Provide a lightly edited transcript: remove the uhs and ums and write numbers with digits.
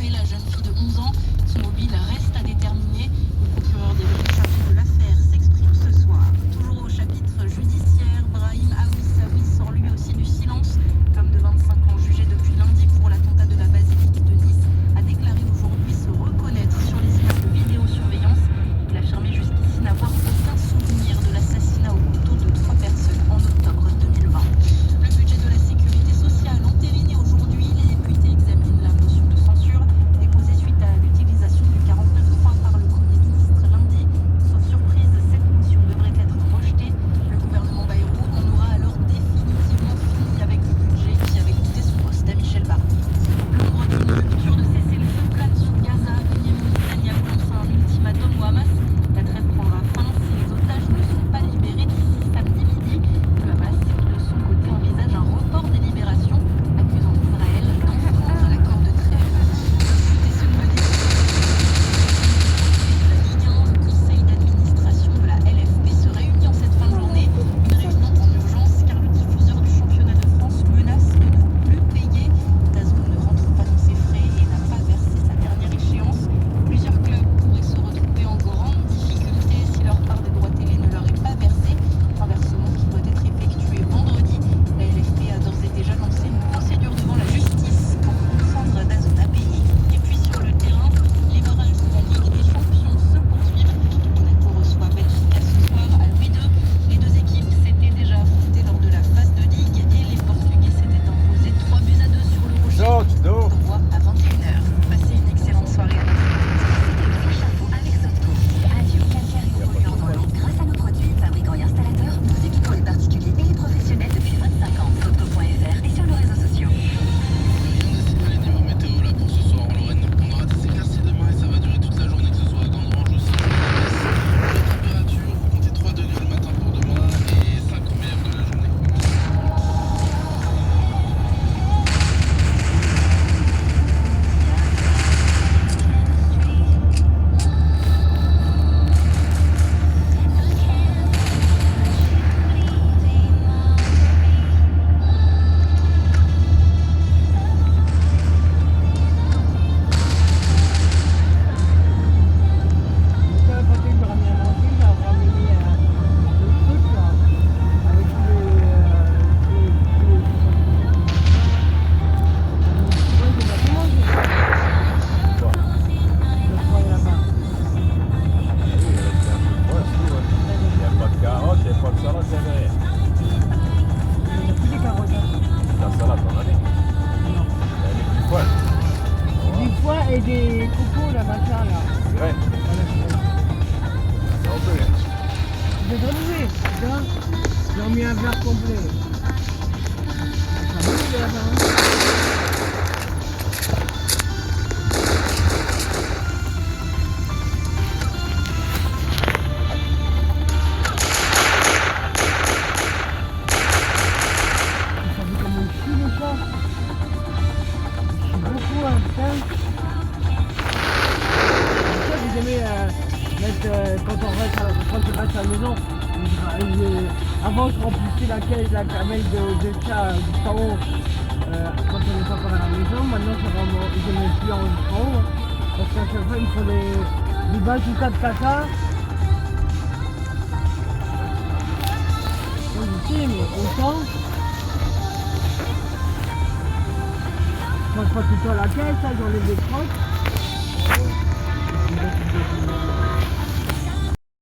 fait la jeune fille de 11 ans. Son mobile reste à déterminer. Le procureur des Grilles chargé de l'affaire s'exprime ce soir. Toujours au chapitre judiciaire, Brahim Aoussaoui sort lui aussi du silence. L'homme de 25 ans jugé depuis lundi pour l'attentat de la basilique de Nice a déclaré aujourd'hui se reconnaître sur les images de vidéosurveillance. Il a affirmé jusqu'ici n'avoir aucun souvenir de l'assassinat au couteau de 3 personnes en octobre 2020. Le budget de la sécurité sociale entériné aujourd'hui, les députés examinent la motion de censure déposée suite à l'utilisation du 49.3 par le Premier ministre lundi. Sauf surprise, cette motion devrait être rejetée. Le gouvernement Bayrou en aura alors définitivement fini avec le budget qui avait coûté son poste à Michel Barnier. L'ombre d'une rupture de cessez-le-feu plane sur Gaza. Benyamin Netanyahou lance un ultimatum au Hamas. La trêve prendra fin si les otages ne sont pas libérés d'ici samedi midi. Le Hamas, qui de son côté envisage un report des libérations, accusant Israël d'enfreindre l'accord de trêve. C'était ce nouvel la Ligue 1, le conseil d'administration de la LFP se réunit en cette fin de journée. Une réunion en urgence car le diffuseur du championnat de France menace de ne plus payer. DAZN ne rentre pas dans ses frais et n'a pas versé sa dernière échéance. Plusieurs clubs pourraient se retrouver en grande difficulté si leur part des droits télé ne leur est pas versée. Un versement qui doit être effectué vendredi. La LFP a d'ores et déjà lancé une procédure devant la justice pour contraindre DAZN à payer. Et puis sur le terrain, les barrages de la Ligue des Champions se poursuivent. Monaco reçoit Benfica ce soir à Louis II. Les deux équipes s'étaient déjà affrontées lors de la phase de Ligue et les Portugais s'étaient imposés 3-2 sur le Rocher. Tournoi à 21h. Passez une excellente soirée à notre C'était le flash info avec Sotco. Radio calcaire et polluant dans l'eau grâce à nos produits, fabricants et installateurs, nous équipons les particuliers et les professionnels depuis 25 ans. Sotco.fr et sur nos réseaux sociaux. Rien à signaler niveau météo là pour ce soir en Lorraine. On aura des éclaircies demain et ça va durer toute la journée, que ce soit à Gandrange ou Saint-Jean-de-Metz. La température, vous comptez 3 degrés le matin pour demain et 5 au meilleur de la journée. Des pois et des cocos là, machin là. J'ai trouvé, putain. J'ai remis un verre complet. Ça va, le verre, hein. Ça fait comme un chou le chat. Beaucoup, hein, putain. Ça, vous aimez mettre, quand tu restes à la maison, avant je remplissais la caisse, la camelle de chat juste en haut, quand on est encore à la maison. Maintenant je ne mets plus en haut, hein, parce qu'à chaque fois il faut des balles tout tas de caca. Moi je sais, mais autant. Moi je prends tout le temps la caisse, hein, j'enlève les crottes.